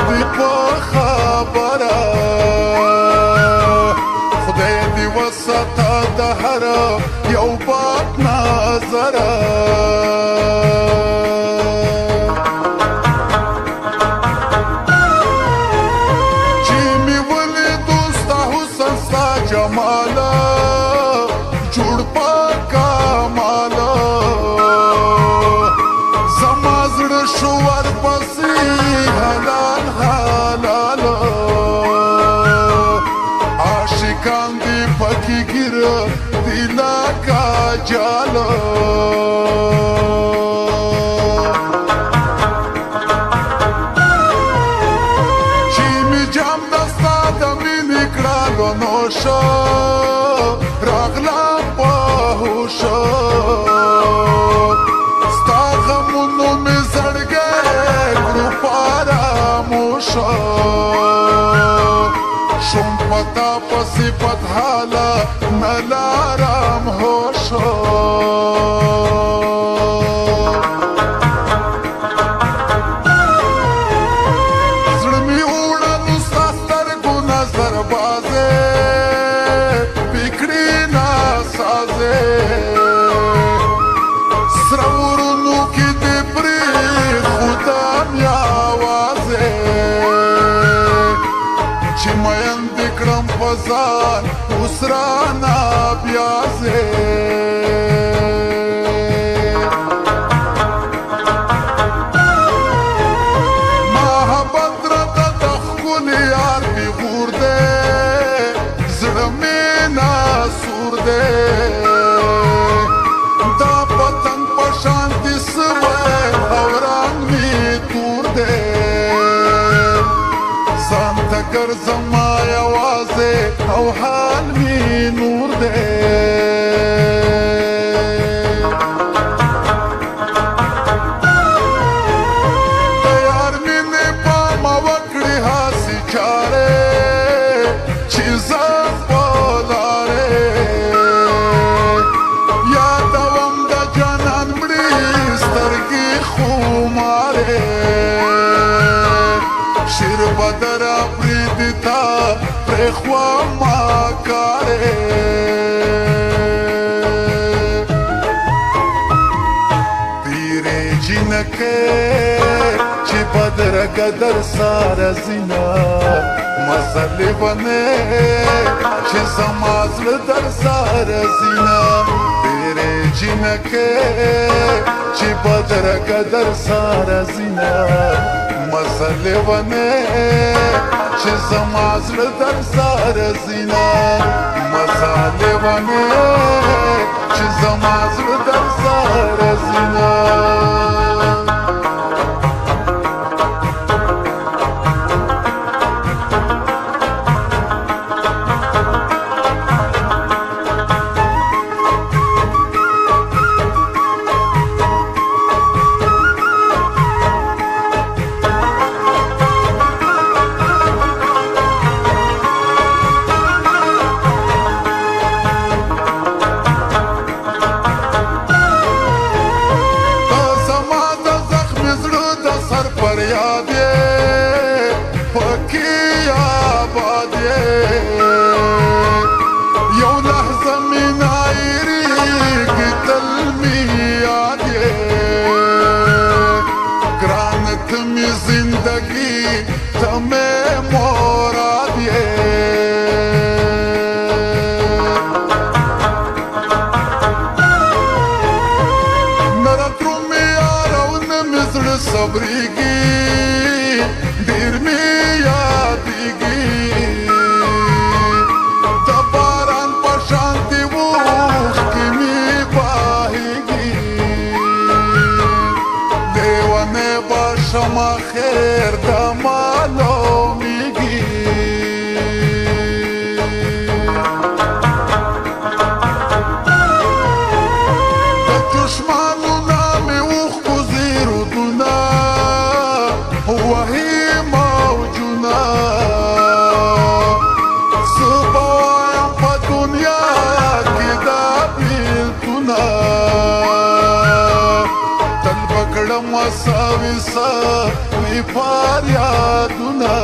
دی په خبره خدای دې وساته د هر یو بد نظره چې مې ولیدو ستا حسن ستا جماله جوړ په کماله زما زړه شو ورپسې حلال حلال عاشقان دې پکې ګیره دي لکه جاله چې مې جام د ستا د مینې کړلو نوشه راغلم په هوشه ستا غمونو مې زړګی کړو فراموشه شوم په تا پسې بدحاله نه لرم هوشه زړه مې وړلو ستا سترګو نظر بازې فکري ناسازې سره ورونو کې دې پرېښودم یوازې چې مین دې کړم په ځان اوس رانه بیازې محبت راته د ښکلي یار پیغور دی زړه مې ناسور دی دا پتنګ په شان دې سوی او رنګ مې تور دی ځان ته ګرځم یوازې او حال مې نور دی د یار مینې پامه وکړې هسې چارې چې زه په لارې یادوم د جانان مړې سترګې خمارې شیر بدر پریدی تا پرخوا ما کاره تیرے جنکے چی بدر قدر سارا زینا مسئلے بنے چی زمازل در سارا زینا تیرے جنکے چی بدر قدر سارا زینا مسئلے بنے چې زما زړه در سره زینا مسئلے بنے چې زما زړه در سره زینا زندگی تمہیں مراد یہ نرترو میں یارون مزر صبری گی دیر میں یادی گی دباران پشانتی ووخ کی می باہی گی دیوانے باشما خیر دا معلومیگی دا دشمانو نامی اوخ گزیرو دونا وحی موجونا سبایم پا دنیا کی دا بیلتونا تل بکڑم وساوی سا می فریادونه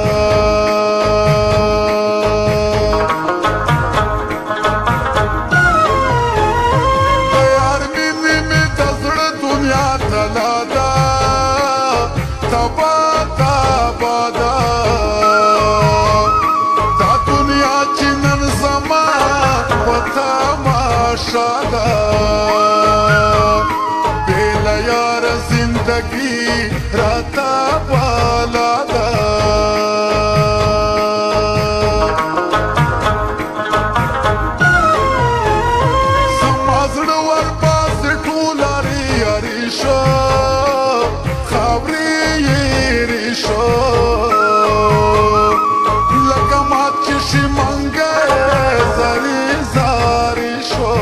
د یار مینې مې د زړه دنیا تلا ده تبا تبا ده دا دنیا چې نن زما په تماشا ده زندگی راتا بالا دا سمازړه ور پاسې ټولاري یاري شو خاورې یېرې شو لکه مات چې شي منګی زاري زاري شو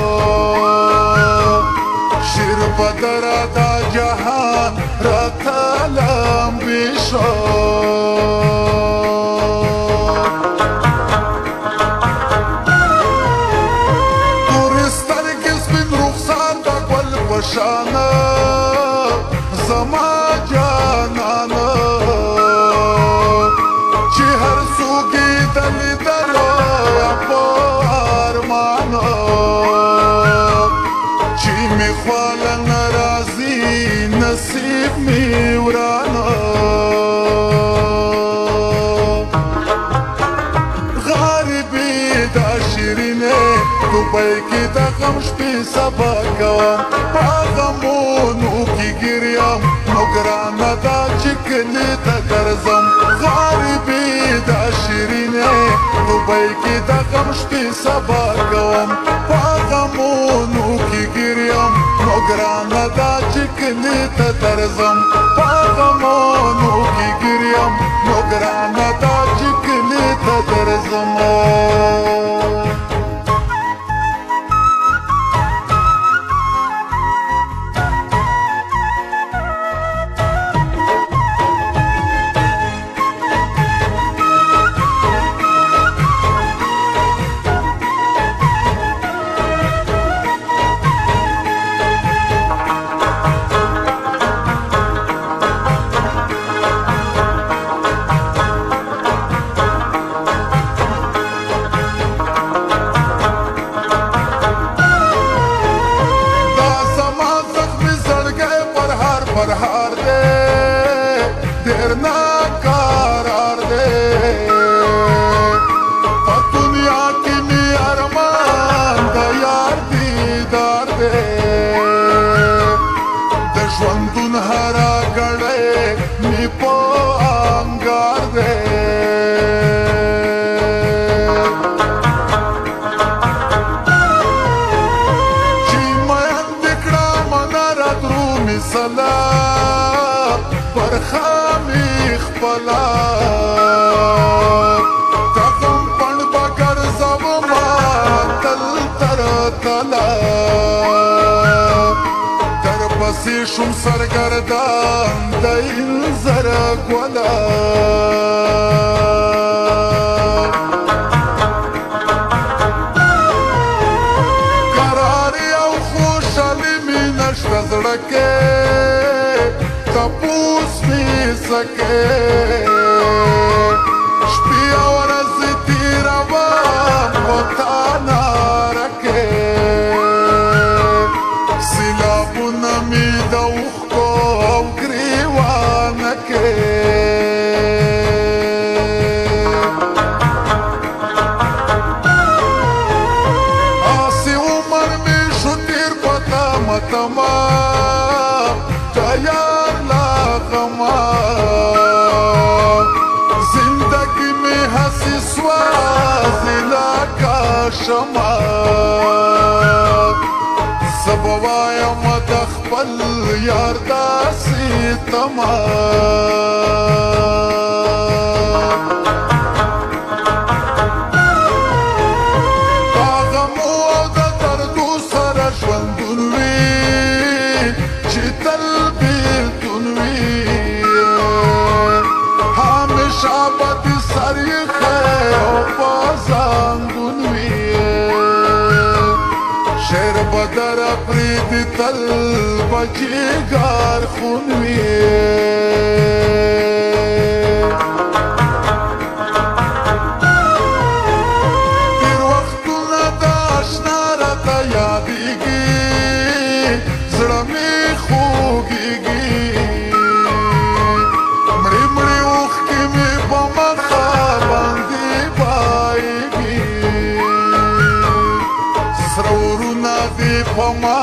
شیر بدره دا جهان راته لمبې شو تورې سترګې سپین رخسار د ګل په شانه زما جانانه چې هر څوک یې د لیدلو په ارمانه چې مې خواله نه راځي نصیب می ورانه غریبي دا شیرینې دوبۍ کې د غم شپې سبا کوم په غمونو کې ګریم نو ګرانه ده چې کلي ته ګرځم غریبي دا شیرینې دوبۍ کې د غم شپې سبا کوم په غمونو کې ګریم نو ګرانه ده چې کلي ته درځم په غمونو کې ګریم نو ګرانه ده چې کلي ته درځم پرهار دے دیر ناکارار دے په دنیا کی می ارمان دا یار دیدار دے د ژوندون هره ګړۍ می په انګار دے چې میین دې کړه منه را درومي سلا برخامي خپلا تغم پڼ بګر زوما تل تر تلا در پسې شم سرګردان د انځر ګولا قراري او خوشالي مې نشته زړه کې تپوس می سکے شپی او ورځې تېروم خو تا نه رکې سیلابونه مې د اوښکو او ګریوانه کې آسې عمر مې شو تېر په تمه تمه زندگی میں ہنسی سوازلا کا شمع سب وایم د خپل یار داسې تمه په غمو او د دردو سره ژوندون وي چې تل بیلتون وي شابت سریخه او پازانگون ویه شیر بدر پریدی تل بجیگار خون ویه پما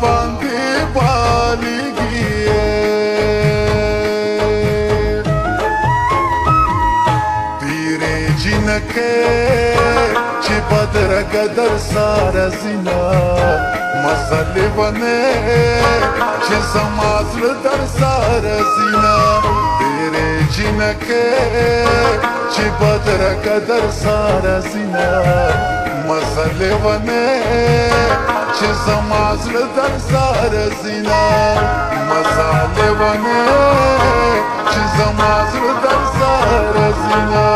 باندې بالېږي تیرې جنکې چې بدرګه در سره زینا مسلې بنې چې زما زړه در سره زینا تیرې جنکې چې بدرګه در سره زینا مسلې بنې چې زما زړه در سره زینا مسلې بنې چې زما زړه در سره زینا